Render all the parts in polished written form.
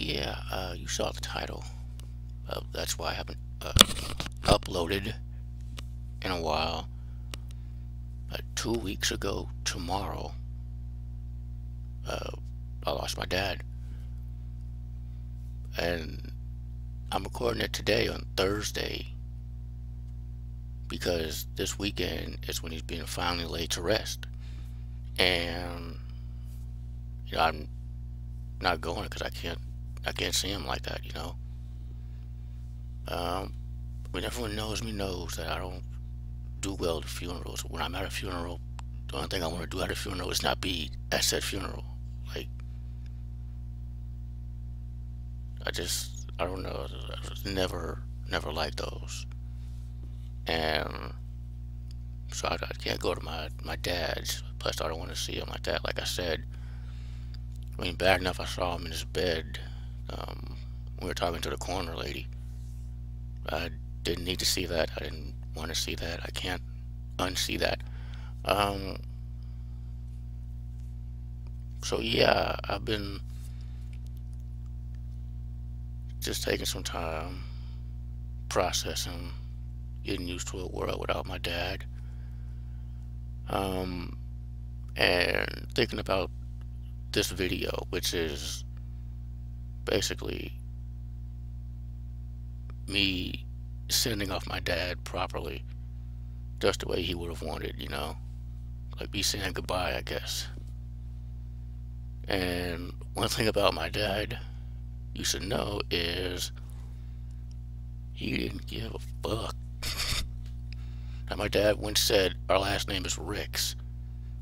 Yeah, you saw the title. That's why I haven't uploaded in a while. 2 weeks ago tomorrow, uh, I lost my dad. And I'm recording it today on Thursday because this weekend is when he's being finally laid to rest. And I'm not going because I can't see him like that. Um, when everyone knows me knows that I don't do well at funerals. When I'm at a funeral, the only thing I want to do at a funeral is not be at said funeral. Like, I don't know. I just never liked those. And so I can't go to my dad's. Plus, I don't want to see him like that. Like I said, I mean, bad enough I saw him in his bed. We were talking to the coroner lady. I didn't need to see that. I didn't want to see that. I can't unsee that. Um, so yeah, I've been just taking some time processing, getting used to a world without my dad, um, and thinking about this video, which is basically me sending off my dad properly, just the way he would have wanted, like me saying goodbye, I guess. And one thing about my dad you should know is he didn't give a fuck. Now, my dad once said our last name is Ricks.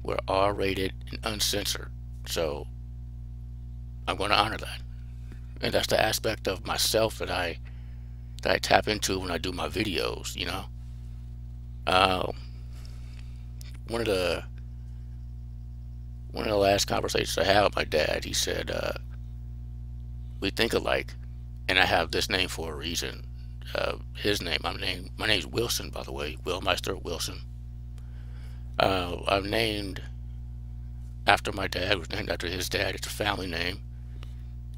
We're R-rated and uncensored, so I'm going to honor that. And that's the aspect of myself that I tap into when I do my videos. Uh, one of the last conversations I had with my dad, he said, "We think alike, and I have this name for a reason." His name, my name's Wilson, by the way, Willmeister Wilson. I'm named after my dad. It was named after his dad. It's a family name,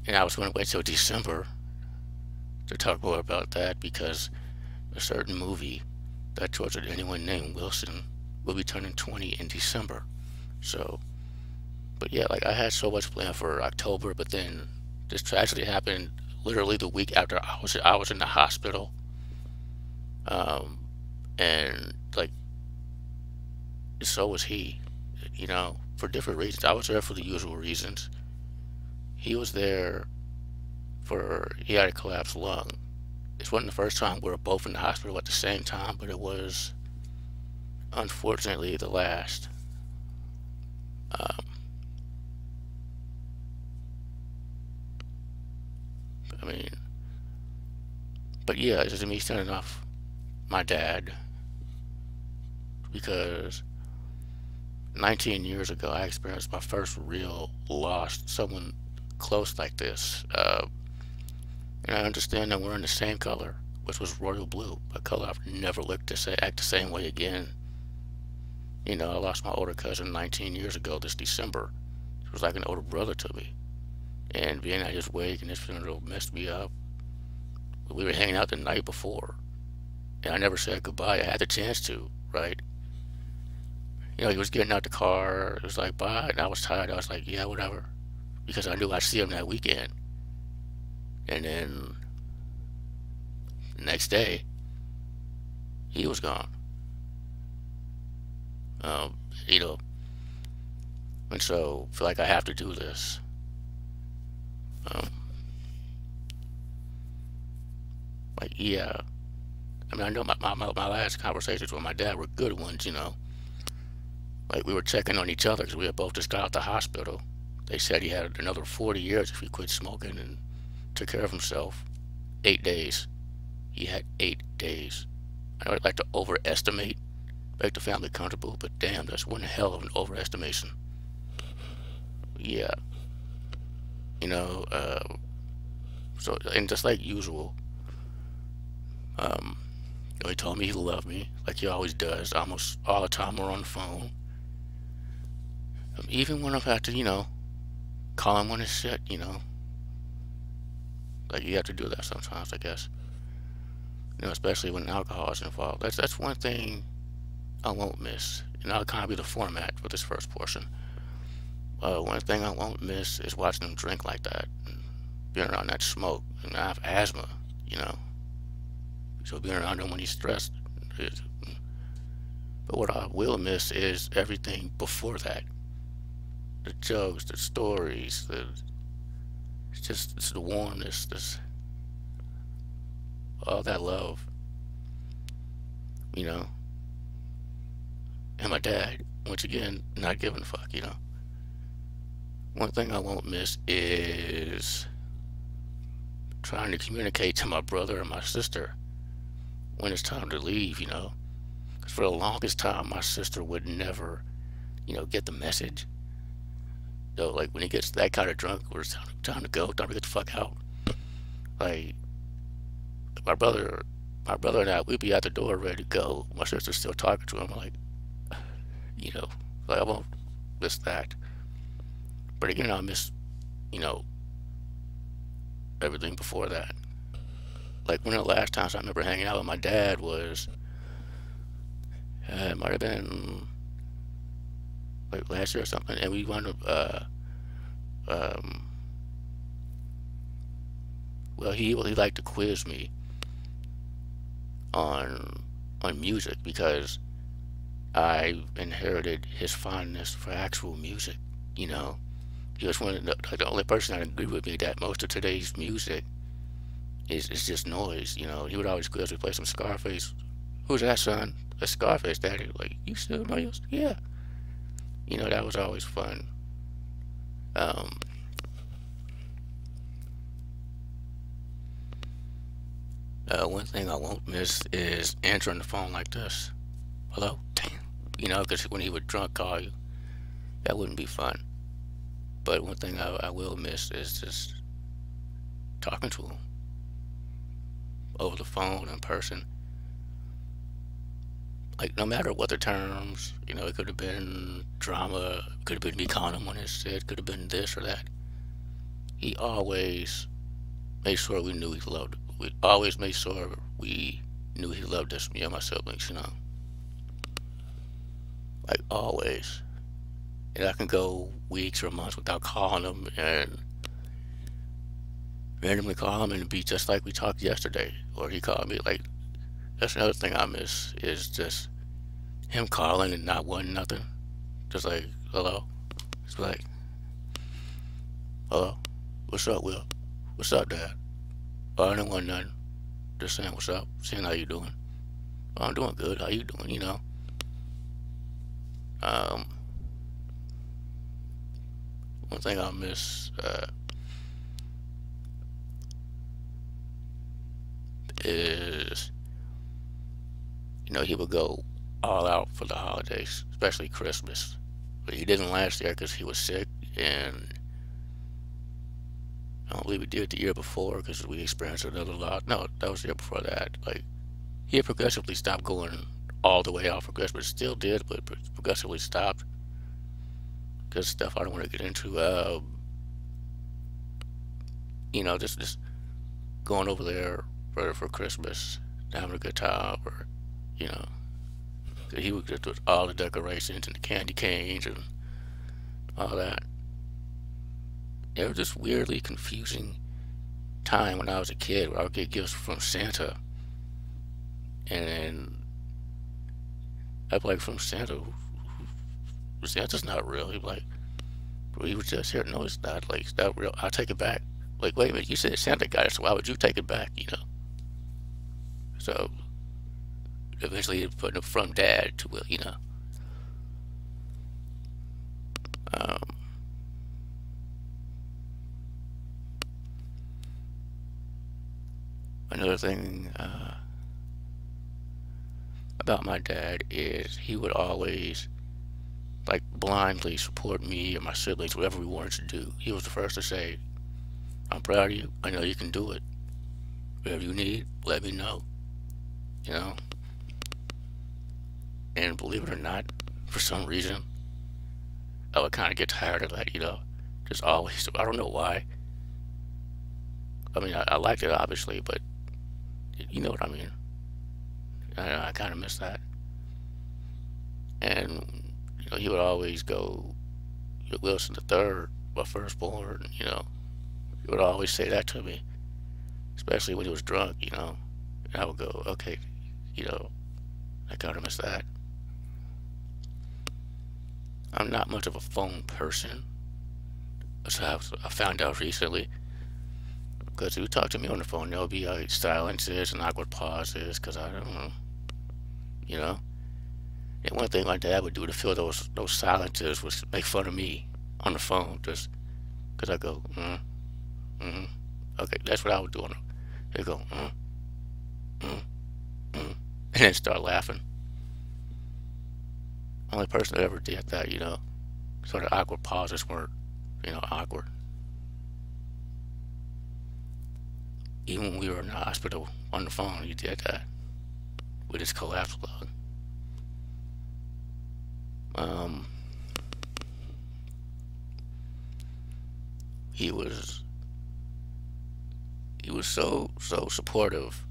and I was going to wait till December to talk more about that because a certain movie that tortured anyone named Wilson will be turning 20 in December. So, but yeah, like I had so much planned for October, but then this tragedy happened literally the week after I was in the hospital, and like so was he, for different reasons. I was there for the usual reasons. He was there he had a collapsed lung. This wasn't the first time we were both in the hospital at the same time, but it was unfortunately the last. Um, I mean, but yeah, it's just me sending off my dad because 19 years ago I experienced my first real loss, someone close like this. And I understand that we're in the same color, which was royal blue, a color I've never looked to say act the same way again. I lost my older cousin 19 years ago this December. He was like an older brother to me. And being at his wake and his funeral messed me up. We were hanging out the night before, and I never said goodbye. I had the chance to, right? He was getting out the car. It was like, bye. And I was tired. I was like, yeah, whatever. Because I knew I'd see him that weekend. And then the next day, he was gone. Um, you know, and so I feel like I have to do this. Um, like, yeah. I mean, I know my last conversations with my dad were good ones. Like, we were checking on each other because we had both just got out the hospital. They said he had another 40 years if he quit smoking and took care of himself. 8 days. He had 8 days. I know I'd like to overestimate, make the family comfortable, but damn, that's one hell of an overestimation. Yeah. You know, so, and just like usual, he told me he loved me, like he always does, almost all the time we're on the phone. Even when I've had to, call him on his shit. Like you have to do that sometimes, I guess. Especially when alcohol is involved. That's one thing I won't miss, and that'll kind of be the format for this first portion. One thing I won't miss is watching them drink like that, and being around that smoke. And I have asthma, you know, so being around them when he's stressed. But what I will miss is everything before that. The jokes, the stories, it's the warmness, all that love, you know. And my dad, once again, not giving a fuck. One thing I won't miss is trying to communicate to my brother and my sister when it's time to leave. Because for the longest time, my sister would never, get the message. So, like, when he gets that kind of drunk, where it's time to go, time to get the fuck out. Like, my brother and I, we'd be at the door ready to go. My sister's still talking to him, like, like I won't miss that. But again, I miss, you know, everything before that. Like one of the last times I remember hanging out with my dad was, it might have been like last year or something, and we wound up, well, he liked to quiz me on music because I inherited his fondness for actual music. You know, he was one of the only person that agreed with me that most of today's music is just noise. You know, he would always quiz me, play some Scarface. Who's that, son? That's Scarface, Daddy. Like, you still know yours? Yeah. You know, that was always fun. One thing I won't miss is answering the phone like this. Hello? Damn. You know, because when he would drunk call you, that wouldn't be fun. But one thing I will miss is just talking to him over the phone, in person. Like, no matter what the terms, you know, it could have been drama, could have been me calling him on his shit, could have been this or that. He always made sure we knew he loved it. We always made sure we knew he loved us, me and my siblings, you know. Like, always. And I can go weeks or months without calling him and randomly call him and be just like we talked yesterday. Or he called me. Like, that's another thing I miss is just him calling and not wanting nothing. Just like, hello? It's like, hello? What's up, Will? What's up, Dad? Oh, I didn't want nothing. Just saying what's up, seeing how you doing. Oh, I'm doing good. How you doing, you know? One thing I miss is, you know, he would go all out for the holidays, especially Christmas. But he didn't last year because he was sick, and I don't believe he did the year before because we experienced another lot. No, that was the year before that. Like, he had progressively stopped going all the way out for Christmas. Still did, but progressively stopped. Because stuff I don't want to get into. You know, just going over there for Christmas, having a good time, or, you know, he would get with all the decorations and the candy canes and all that. It was just weirdly confusing time when I was a kid where I would get gifts from Santa, and then I'd be like, from Santa? Santa's not real. He'd be like, bro, he was just here. No, it's not. Like, it's not real. I'll take it back. Like, wait a minute, you said Santa got it, so why would you take it back, you know? So, eventually he put it from Dad to Will, you know? Another thing about my dad is he would always, like, blindly support me or my siblings, whatever we wanted to do. He was the first to say, I'm proud of you. I know you can do it. Whatever you need, let me know. You know? And believe it or not, for some reason, I would kind of get tired of that, you know? Just always, I don't know why. I mean, I liked it obviously, but you know what I mean. I kind of miss that. And he would always go, Wilson the third, my firstborn. He would always say that to me, especially when he was drunk. And I would go, okay, you know, I kind of miss that. I'm not much of a phone person, so I found out recently. Because he would talk to me on the phone, there'll be silences and awkward pauses, because I don't know, you know. And one thing my dad would do to fill those silences was make fun of me on the phone, just because I go, okay, that's what I would do on the. They go, and then start laughing. Only person that ever did that, sort of awkward pauses weren't, awkward. Even when we were in the hospital on the phone, he did that with his collapse log. He was so supportive.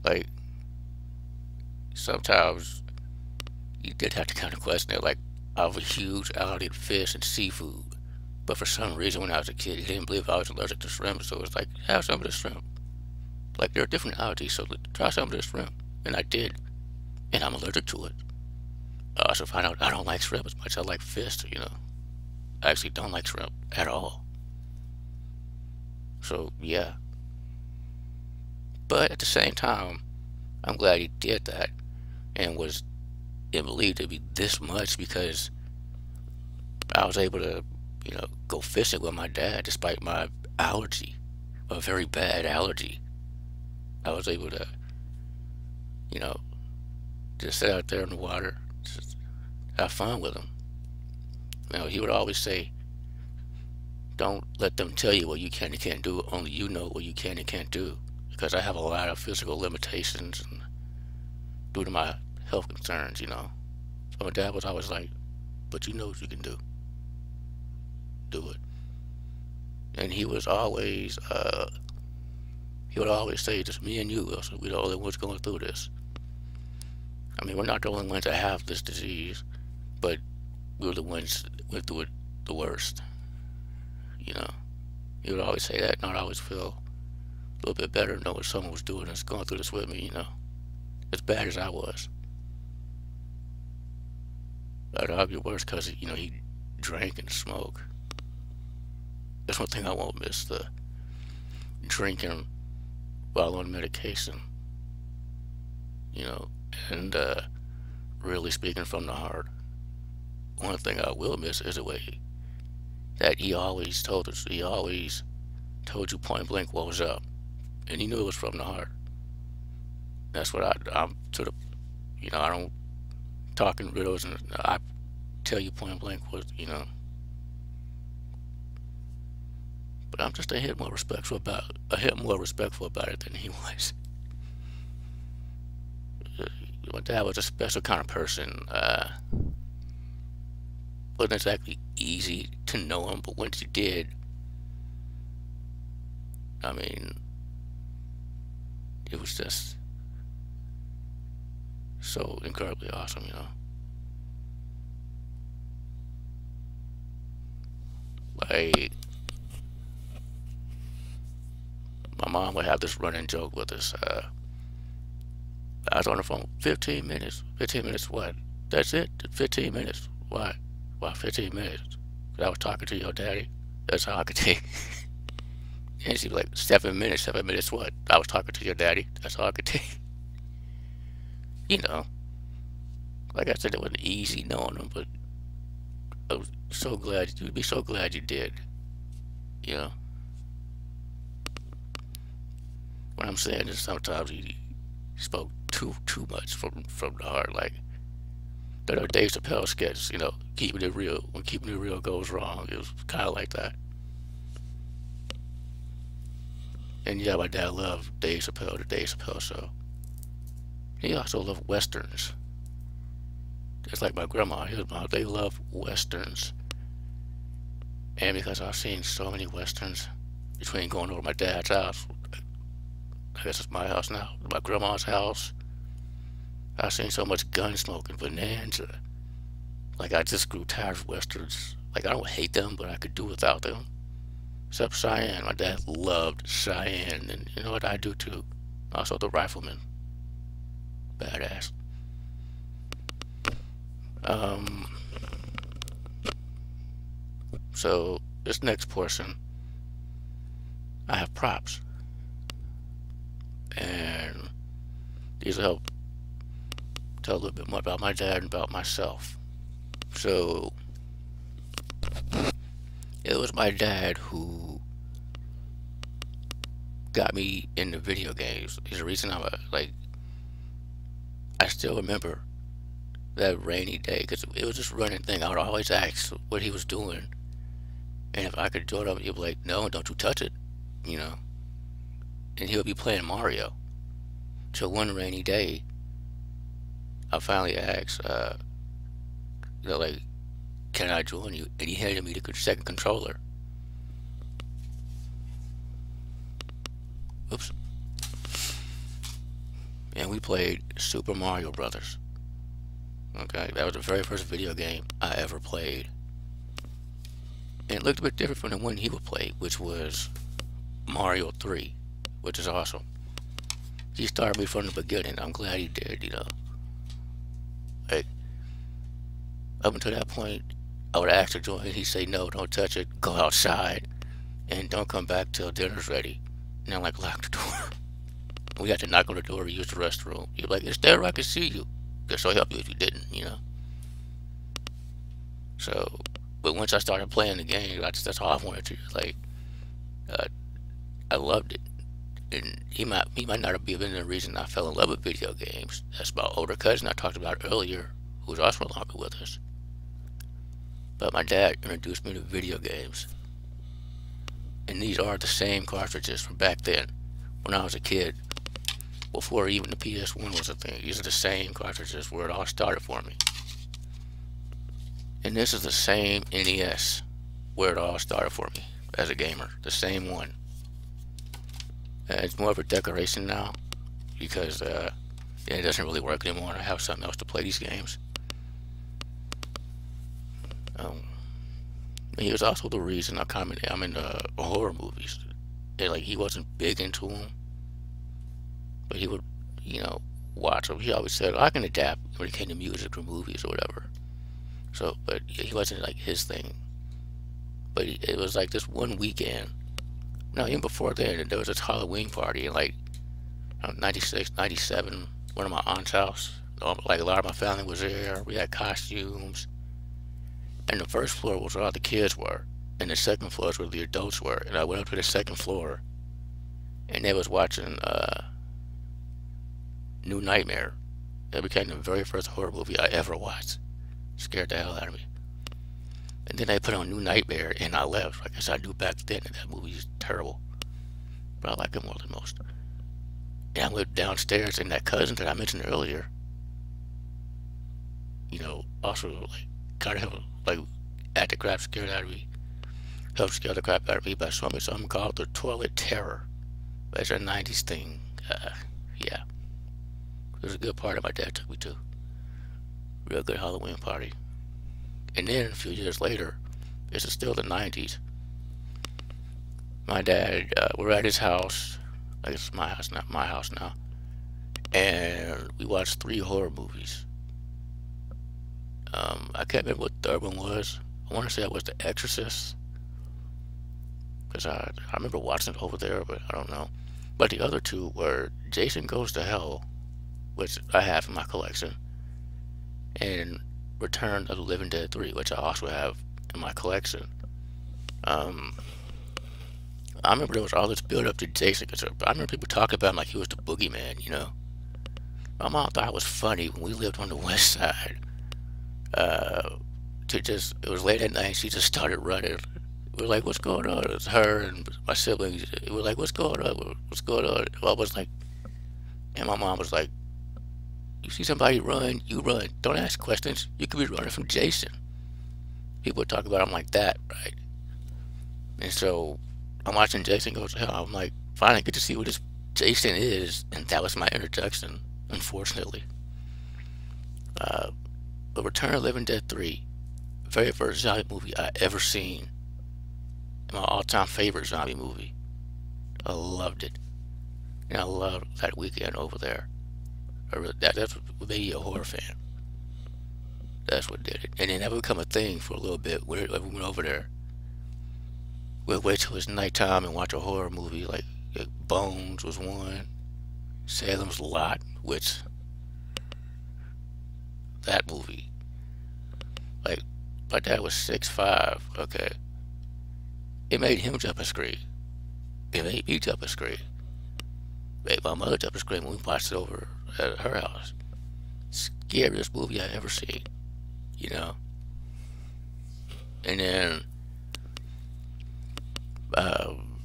Like sometimes you did have to kind of question it. Like I have a huge allergy to fish and seafood, but for some reason when I was a kid, he didn't believe I was allergic to shrimp. So it was like, have some of the shrimp. Like there are different allergies, so try some of the shrimp. And I did, and I'm allergic to it. I also found out I don't like shrimp as much as I like fish. I actually don't like shrimp at all. So yeah, but at the same time, I'm glad he did that and was and believed it to be this much because I was able to, go fishing with my dad despite my allergy, a very bad allergy. I was able to, you know, just sit out there in the water, just have fun with him. He would always say, don't let them tell you what you can and can't do. Only you know what you can and can't do. Because I have a lot of physical limitations and due to my health concerns. So my dad was always like, but you know what you can do. Do it. And he would always say, just me and you, Wilson, we're the only ones going through this. I mean, we're not the only ones that have this disease, but we're the ones that went through it the worst. He would always say that, and I'd always feel a little bit better knowing someone was doing this, going through this with me, as bad as I was. I'd argue worse because, he drank and smoked. That's one thing I won't miss, the drinking while on medication, and really speaking from the heart. One thing I will miss is the way that he always told us, he always told you point blank what was up, and he knew it was from the heart. That's what I'm to the, I don't talk in riddles, and I tell you point blank what, but I'm just a hit more respectful about it than he was. My dad was a special kind of person. Wasn't exactly easy to know him, but once you did, I mean, it was just so incredibly awesome, Like, my mom would have this running joke with us. I was on the phone 15 minutes. 15 minutes what? That's it? 15 minutes. Why? Why 15 minutes? 'Cause I was talking to your daddy. That's how I could take. And she'd be like, 7 minutes. 7 minutes what? I was talking to your daddy. That's all I could take. Like I said, it wasn't easy knowing him, but I was so glad. You'd be so glad you did. What I'm saying is sometimes he spoke too much from the heart. Like that are Dave Chappelle sketch, keeping it real. When keeping it real goes wrong, it was kind of like that. And yeah, my dad loved Dave Chappelle, the Dave Chappelle show. He also loved westerns. Just like my grandma, his mom, they love westerns. And because I've seen so many westerns, between going over to my dad's house, I guess it's my house now, my grandma's house. I seen so much gun smoke and bonanza. Like, I just grew tired of westerns. Like, I don't hate them, but I could do without them. Except Cheyenne. My dad loved Cheyenne, and you know what? I do too. Also, the Rifleman. Badass. So this next portion, I have props, and these will help tell a little bit more about my dad and about myself. So it was my dad who got me into video games. He's the reason I still remember that rainy day, because it was just a running thing. I would always ask what he was doing, and if I could do it, he'd be like, "No, don't you touch it," you know. And he would be playing Mario. So one rainy day, I finally asked, like, "Can I join you?" And he handed me the second controller. Oops. And we played Super Mario Brothers. Okay, that was the very first video game I ever played. And it looked a bit different from the one he would play, which was Mario 3, which is awesome. He started me from the beginning. I'm glad he did, you know. Like, up until that point, I would ask to join. He'd say, "No, don't touch it. Go outside. And don't come back till dinner's ready." And I'm like, "Lock the door." We had to knock on the door to use the restroom. He'd be like, "It's there, I can see you." Guess I'll help you if you didn't, you know. So, but once I started playing the game, that's all I wanted to. Like, I loved it. And he might not have been the reason I fell in love with video games. That's my older cousin I talked about earlier, who was also no longer with us. But my dad introduced me to video games. And these are the same cartridges from back then, when I was a kid, before even the PS1 was a thing. These are the same cartridges where it all started for me. And this is the same NES where it all started for me as a gamer. The same one. It's more of a decoration now, because it doesn't really work anymore, and I have something else to play these games. He was also the reason I'm into horror movies. And, like, he wasn't big into them, but he would, you know, watch them. He always said, "I can adapt" when it came to music or movies or whatever. So, but he wasn't like his thing. But it was like this one weekend. No, even before then, there was this Halloween party in like 96, 97, one of my aunt's house. Like, a lot of my family was there. We had costumes. And the first floor was where all the kids were, and the second floor is where the adults were. And I went up to the second floor, and they was watching New Nightmare. That became the very first horror movie I ever watched. Scared the hell out of me. And then they put on New Nightmare, and I left. I guess I knew back then that movie is terrible, but I like it more than most. And I went downstairs, and that cousin that I mentioned earlier, you know, also like kind of like at the crap scared out of me, helped scare the crap out of me by showing me something called the toilet terror. That's a 90s thing. Yeah, it was a good party my dad took me to. Real good Halloween party. And then a few years later, this is still the 90s. My dad, we're at his house. I guess it's my house, not my house now. And we watched 3 horror movies. I can't remember what the third one was. I want to say it was The Exorcist, because I remember watching it over there, but I don't know. But the other 2 were Jason Goes to Hell, which I have in my collection, and Return of the Living Dead 3, which I also have in my collection. I remember there was all this build up to Jason, because I remember people talking about him like he was the boogeyman, you know. My mom thought it was funny when we lived on the west side. It was late at night, she just started running. We were like, "What's going on?" It was her and my siblings. We were like, "What's going on? What's going on?" I was like, and my mom was like, "You see somebody run, you run. Don't ask questions. You could be running from Jason." People would talk about him like that, right? And so I'm watching Jason Goes to Hell. I'm like, finally I get to see what this Jason is, and that was my introduction, unfortunately. Uh, but Return of the Living Dead 3, very first zombie movie I ever seen. My all-time favorite zombie movie. I loved it, and I loved that weekend over there. That's what made you a horror fan. That's what did it. And it never become a thing for a little bit. Whenever we went over there, we'd wait till it's nighttime and watch a horror movie. Like Bones was one, Salem's Lot, which that movie. Like my dad was 6'5". Okay, it made him jump and scream. It made me jump and scream. It made my mother jump and scream when we watched it over at her house. Scariest movie I ever seen. You know. And then um,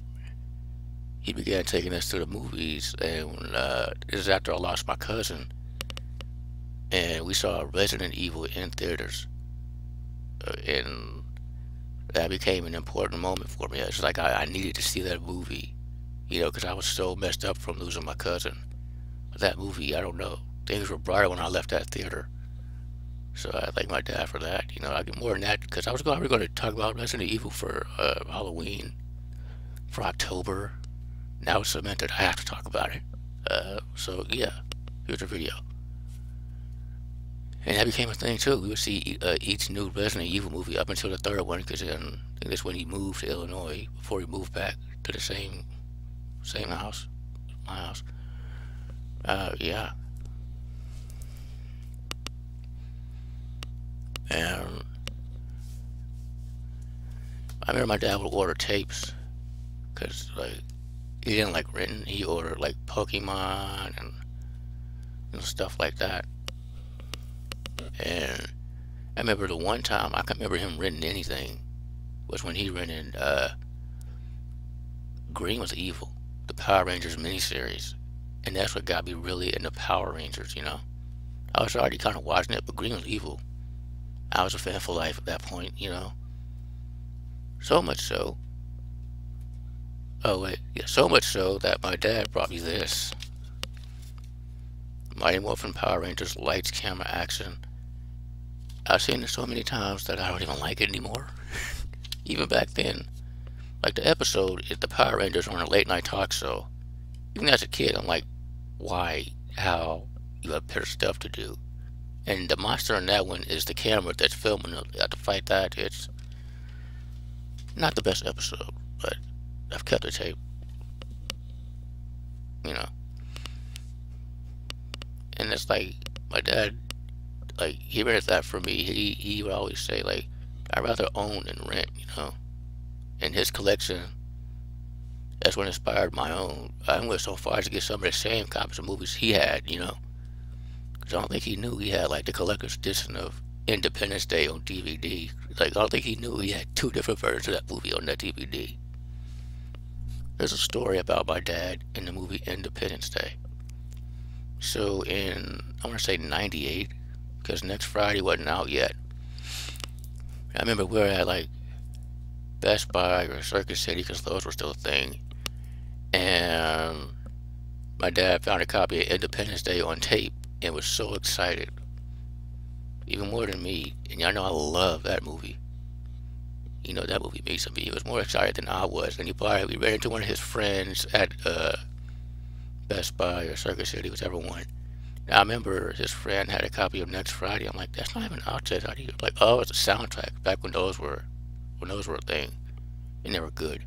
he began taking us to the movies, and this is after I lost my cousin, and we saw Resident Evil in theaters, and that became an important moment for me. It's like I needed to see that movie, you know, because I was so messed up from losing my cousin. But that movie, I don't know, things were brighter when I left that theater. So I thank my dad for that. You know, I get more than that because I was already going to talk about Resident Evil for Halloween, for October. Now it's cemented. I have to talk about it. So yeah, here's a video. And that became a thing too. We would see each new Resident Evil movie up until the third one, because then I think that's when he moved to Illinois before he moved back to the same house, my house. Yeah, and I remember my dad would order tapes because like he didn't like renting. He ordered like Pokemon and stuff like that. And I remember the one time I can remember him renting anything was when he rented Green Was Evil, the Power Rangers miniseries, and that's what got me really into Power Rangers. You know, I was already kind of watching it, but Green Was Evil, I was a fan for life at that point. You know, so much so. Oh wait, yeah, so much so that my dad brought me this Mighty Morphin Power Rangers Lights Camera Action. I've seen it so many times that I don't even like it anymore. Even back then, like the episode, the Power Rangers on a late night talk show. Even as a kid, I'm like, why? How? You have better stuff to do. And the monster in that one is the camera that's filming it. You have to fight that. It's not the best episode, but I've kept the tape. You know. And it's like, my dad, like, he rented that for me. He would always say, like, I'd rather own than rent, you know. And his collection, that's what inspired my own. I went so far as to get some of the same copies of movies he had, you know. Because I don't think he knew he had, like, the collector's edition of Independence Day on DVD. Like, I don't think he knew he had two different versions of that movie on that DVD. There's a story about my dad in the movie Independence Day. So in, I want to say 98, because Next Friday wasn't out yet. I remember we were at like Best Buy or Circuit City, because those were still a thing. And my dad found a copy of Independence Day on tape and was so excited. Even more than me. And y'all know I love that movie. You know, that movie made something. He was more excited than I was. And we ran into one of his friends at Best Buy or Circuit City, whichever one. Now, I remember his friend had a copy of Next Friday. I'm like, that's not even out yet. Like, oh, it's a soundtrack. Back when those were a thing, and they were good.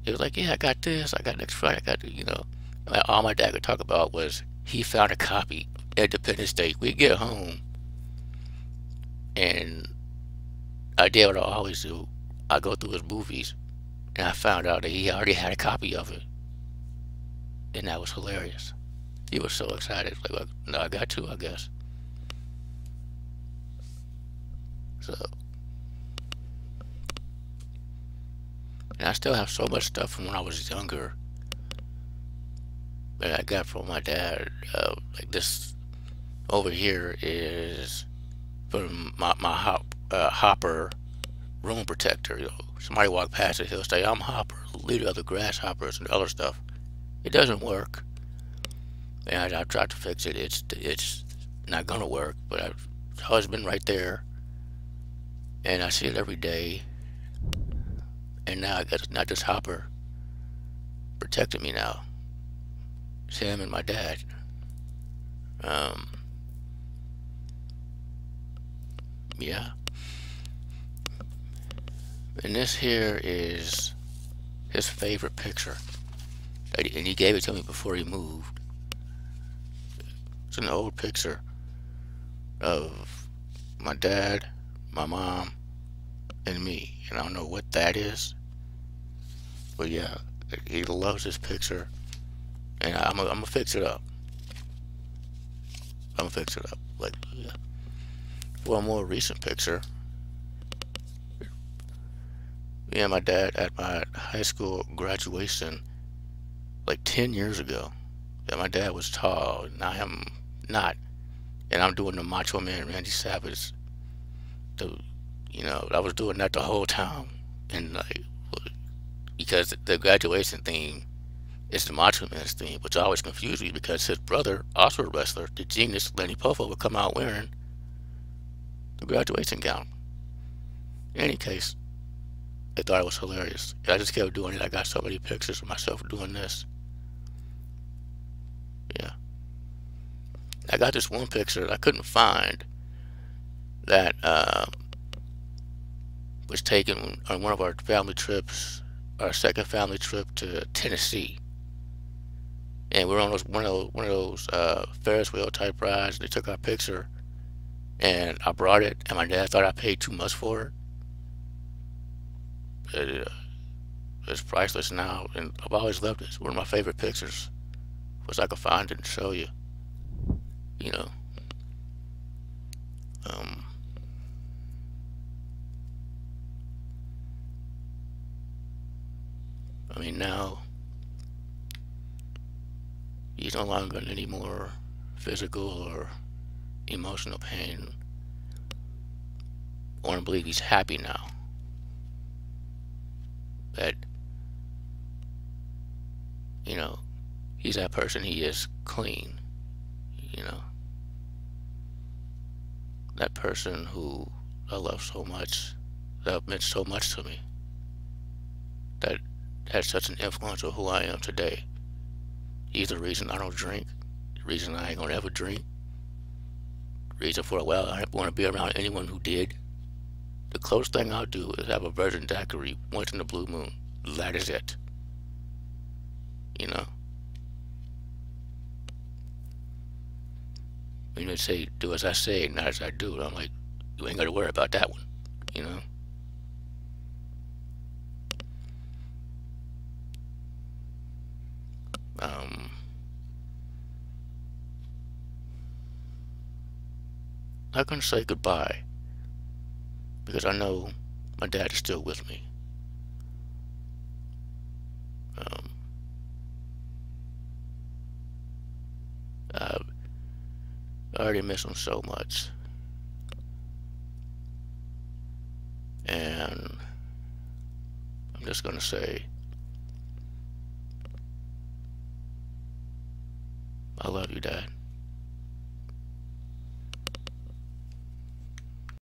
He was like, yeah, I got this. I got Next Friday. I got, you know. Like, all my dad could talk about was he found a copy of Independence Day. We get home, and I did what I always do. I go through his movies, and I found out that he already had a copy of it, and that was hilarious. He was so excited. Like, no, I got two, I guess. So, and I still have so much stuff from when I was younger that I got from my dad. Like this over here is from my hopper room protector. You know, somebody walk past it, he'll say, "I'm Hopper, leader of the grasshoppers," and other stuff. It doesn't work, and I've tried to fix it. It's not gonna work, but it's always been right there, and I see it every day. And now I got not just Hopper protecting me now. It's him and my dad. Um, yeah. And this here is his favorite picture. And he gave it to me before he moved. It's an old picture of my dad, my mom, and me. And I don't know what that is. But yeah, he loves this picture. And I'm gonna fix it up. I'm gonna fix it up. Like, yeah. For a more recent picture, me and my dad at my high school graduation, like 10 years ago. Yeah, my dad was tall, and I am not. And I'm doing the Macho Man Randy Savage. I was doing that the whole time. And like, because the graduation theme is the Macho Man's theme, which always confused me because his brother, also a wrestler, the genius Lenny Poffo, would come out wearing the graduation gown. In any case, I thought it was hilarious. I just kept doing it. I got so many pictures of myself doing this. Yeah. I got this one picture that I couldn't find that was taken on one of our family trips, our second family trip to Tennessee. And we were on one of those Ferris wheel type rides. They took our picture, and I brought it, and my dad thought I paid too much for it. It's priceless now, and I've always loved it. It's one of my favorite pictures. Wish I could find it and show you. You know. I mean, now he's no longer in any more physical or emotional pain. I want to believe he's happy now. That, he's that person. He is clean. That person who I love so much, that meant so much to me, that had such an influence on who I am today. He's the reason I don't drink, the reason I ain't gonna ever drink, the reason for a while I didn't want to be around anyone who did. The closest thing I'll do is have a virgin daiquiri once in the blue moon. That is it. When they say, do as I say, not as I do, I'm like, you ain't got to worry about that one, Not gonna say goodbye because I know my dad is still with me. I already miss him so much, and I'm just gonna say